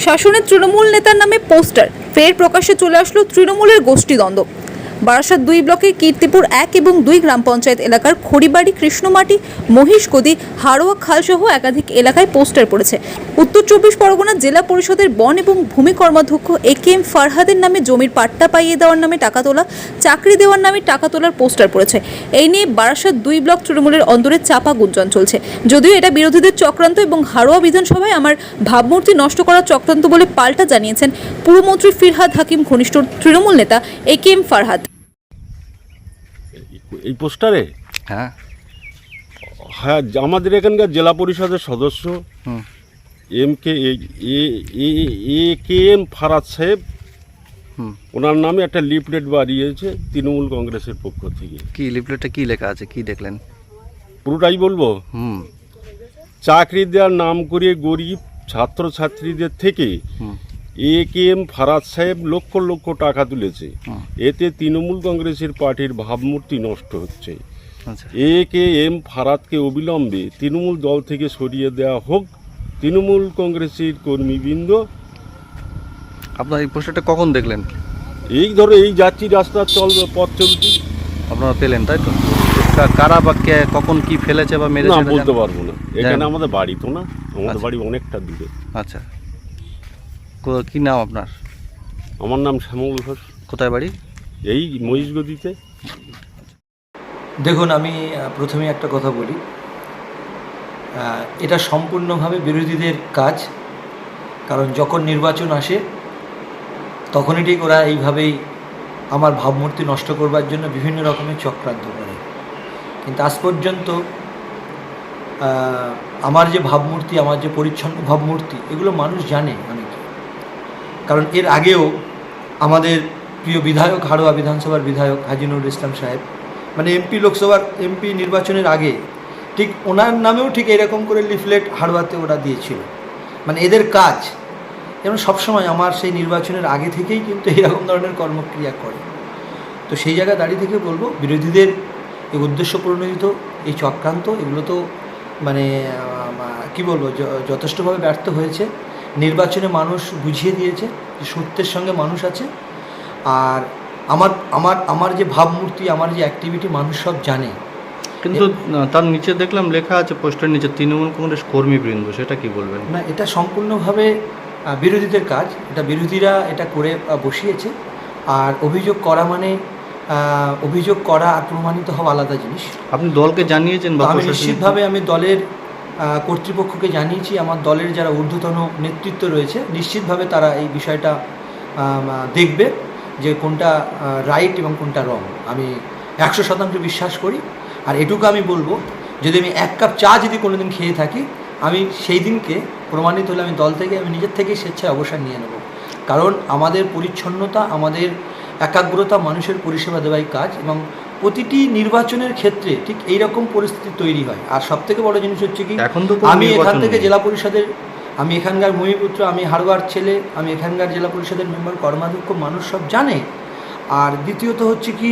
শাসনের তৃণমূল নেতার নামে পোস্টার, ফের প্রকাশ্যে চলে আসলো তৃণমূলের গোষ্ঠীদ্বন্দ্ব। বারাসাত 2 ব্লকের কীর্তিপুর 1 এবং 2 গ্রাম পঞ্চায়েত এলাকার খড়িবাড়ি, কৃষ্ণমাটি, মহিষগদি, হাড়োয়া খাল সহ একাধিক এলাকায় পোস্টার পড়েছে। উত্তর 24 পরগনা জেলা পরিষদের বন এবং ভূমি কর্মাধ্যক্ষ AKM ফারহাদের নামে জমির পাট্টা পাইয়ে দেওয়ার নামে টাকা তোলা, চাকরি দেওয়ার নামে টাকা তোলার পোস্টার পড়েছে। এই নিয়ে বারাসাত 2 ব্লক তৃণমূলের অন্দরে চাপা গুঞ্জন চলছে। যদিও এটা বিরোধীদের চক্রান্ত এবং হাড়োয়া বিধানসভায় আমার ভাবমূর্তি নষ্ট করার চক্রান্ত বলে পাল্টা জানিয়েছেন পুরমন্ত্রী ফিরহাদ হাকিম ঘনিষ্ঠ তৃণমূল নেতা AKM ফারহাদ। এই পোস্টারে হ্যাঁ হ্যাঁ আমাদের এখানকার জেলা পরিষদের সদস্য AKM ফারহাদ সাহেব, ওনার নামে একটা লিফলেট বাড়িয়েছে তৃণমূল কংগ্রেসের পক্ষ থেকে। কি লিফলেটে কি লেখা আছে, কি দেখলেন? পুরোটাই বলবো। চাকরি দেওয়ার নাম করে গরিব ছাত্রছাত্রীদের থেকে AKM ফারহাদ সাহেব লক্ষ লক্ষ টাকা তুলেছে। এতে তৃণমূল কংগ্রেসের পার্টির ভাবমূর্তি নষ্ট হচ্ছে। AKM ফারহাদকে অবিলম্বে তৃণমূল দল থেকে সরিয়ে দেওয়া হোক। তৃণমূল কংগ্রেসের কর্মীবৃন্দ। আপনার এই পোস্টারটা কখন দেখলেন? এই ধরো এই যাচ্ছি রাস্তা পথ চলতি আপনারা পেলেন, তাই তো? কারা বা কে কখন কি ফেলেছে বা মেরেছে না বলতে পারবো না। এখানে আমাদের বাড়ি তো না, আমাদের বাড়ি অনেকটা দূরে। আচ্ছা, কি নাম আপনার? আমার নাম শ্যামল ঘোষ। কোথায় বাড়ি? এই মহিষগদিতে। দেখুন, আমি প্রথমে একটা কথা বলি, এটা সম্পূর্ণভাবে বিরোধীদের কাজ। কারণ যখন নির্বাচন আসে তখনই ঠিক ওরা এইভাবেই আমার ভাবমূর্তি নষ্ট করবার জন্য বিভিন্ন রকমের চক্রান্ত করে। কিন্তু আজ পর্যন্ত আমার যে ভাবমূর্তি, আমার যে পরিচ্ছন্ন ভাবমূর্তি, এগুলো মানুষ জানে অনেকে। কারণ এর আগেও আমাদের প্রিয় বিধায়ক, হাড়োয়া বিধানসভার বিধায়ক হাজী নুরুল ইসলাম সাহেব, মানে লোকসভার এমপি নির্বাচনের আগে ঠিক ওনার নামেও ঠিক এরকম করে লিফলেট হাড়োয়াতে ওরা দিয়েছিল। মানে এদের কাজ যেমন সবসময় আমার সেই নির্বাচনের আগে থেকেই কিন্তু এরকম ধরনের কর্মক্রিয়া করে। তো সেই জায়গায় দাঁড়িয়ে থেকে বলবো, বিরোধীদের এই উদ্দেশ্য প্রণোদিত এই চক্রান্ত, এগুলো তো মানে কি বলবো, যথেষ্টভাবে ব্যর্থ হয়েছে। নির্বাচনে মানুষ বুঝিয়ে দিয়েছে যে সত্যের সঙ্গে মানুষ আছে। আর আমার যে ভাবমূর্তি, আমার যে অ্যাক্টিভিটি মানুষ সব জানে। কিন্তু তার নিচে দেখলাম লেখা আছে পোস্টার নিচে তৃণমূল কংগ্রেস কর্মীবৃন্দ, সেটা কি বলবেন? না, এটা সম্পূর্ণভাবে বিরোধীদের কাজ। এটা বিরোধীরা এটা করে বসিয়েছে। আর অভিযোগ করা মানে অভিযোগ করা আর প্রমাণিত হওয়া আলাদা জিনিস। আপনি দলকে জানিয়েছেন? আমি নিশ্চিতভাবে আমি দলের কর্তৃপক্ষকে জানিয়েছি। আমার দলের যারা ঊর্ধ্বতন নেতৃত্ব রয়েছে নিশ্চিতভাবে তারা এই বিষয়টা দেখবে যে কোনটা রাইট এবং কোনটা রং। আমি 100% বিশ্বাস করি। আর এটুকু আমি বলবো, যদি আমি 1 কাপ চা যদি কোনোদিন খেয়ে থাকি, আমি সেই দিনকে প্রমাণিত হলে আমি দল থেকে আমি নিজের থেকেই স্বেচ্ছায় অবসর নিয়ে নেব। কারণ আমাদের পরিচ্ছন্নতা, আমাদের একাগ্রতা, মানুষের পরিষেবা দেওয়াই কাজ। এবং প্রতিটি নির্বাচনের ক্ষেত্রে ঠিক এইরকম পরিস্থিতি তৈরি হয়। আর সবথেকে বড় জিনিস হচ্ছে কি, আমি এখান থেকে জেলা পরিষদের, আমি এখানকার ভূমিপুত্র, আমি হাড়োয়ার ছেলে, আমি এখানকার জেলা পরিষদের মেম্বার কর্মাধ্যক্ষ, মানুষ সব জানে। আর দ্বিতীয়ত হচ্ছে কি,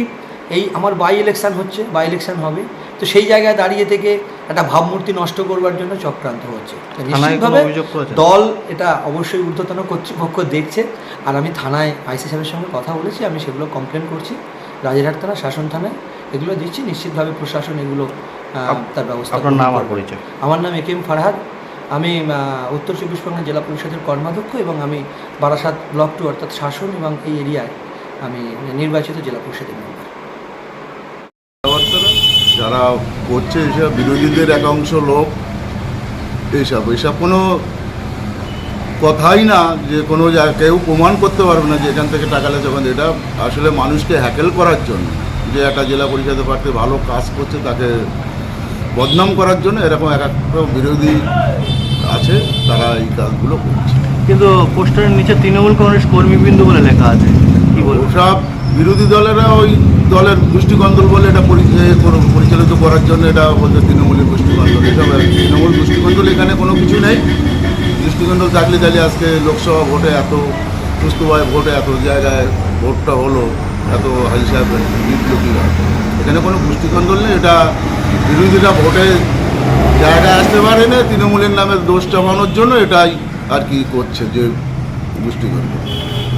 এই আমার বাই ইলেকশন হবে। তো সেই জায়গায় দাঁড়িয়ে থেকে একটা ভাবমূর্তি নষ্ট করবার জন্য চক্রান্ত হচ্ছে। নিশ্চিতভাবে দল এটা অবশ্যই ঊর্ধ্বতন কর্তৃপক্ষ দেখছে। আর আমি থানায় আইসি সাহেবের সঙ্গে কথা বলেছি, আমি সেগুলো কমপ্লেন করছি। রাজারহাট থানা, শাসন থানায় এগুলো দিচ্ছি। নিশ্চিতভাবে প্রশাসন এগুলো তার ব্যবস্থা। আপনার নাম আর পরিচয়? আমার নাম AKM ফারহাদ। আমি উত্তর 24 পরগনা জেলা পরিষদের কর্মাধ্যক্ষ এবং আমি বারাসাত ব্লক 2 অর্থাৎ শাসন এবং এই এরিয়ায় আমি নির্বাচিত জেলা পরিষদের মেম্বার। যারা করছে এইসব বিরোধীদের একাংশ লোক, এইসব কোনো কথাই না, যে কোনো কেউ প্রমাণ করতে পারবে না যে এখান থেকে টাকা লেছে। এটা আসলে মানুষকে হ্যাকেল করার জন্য, যে একটা জেলা পরিষদের প্রার্থী ভালো কাজ করছে তাকে বদনাম করার জন্য এরকম একটা বিরোধী আছে, তারা এই কাজগুলো করছে। কিন্তু পোস্টারের নিচে তৃণমূল কংগ্রেস কর্মীবৃন্দ বলে লেখা আছে, কি বলবো? সব বিরোধী দলেরা ওই দলের গোষ্ঠীকন্দল বলে এটা পরিচালিত করার জন্য এটা বলছে তৃণমূলের গোষ্ঠীকন্দল। এসব তৃণমূল গোষ্ঠীকন্দল এখানে কোনো কিছু নেই। গোষ্ঠীকন্দল থাকলে তাহলে আজকে লোকসভা ভোটে এত সুস্থভাবে ভোটে এত জায়গায় ভোটটা হলো, এত হাজি সাহেব জিতলো কি হয়? এখানে কোনো গোষ্ঠীকন্দল নেই। এটা বিরোধীরা ভোটে জায়গায় আসতে পারে না, তৃণমূলের নামে দোষ চাপানোর জন্য এটাই আর কি করছে, যে গোষ্ঠী করবে।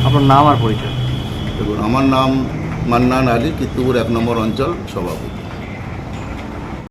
আপনার নাম আর পরিচয়? দেখুন, আমার নাম মান্নান আলী, কীর্তিপুর 1 নম্বর অঞ্চল সভাপতি।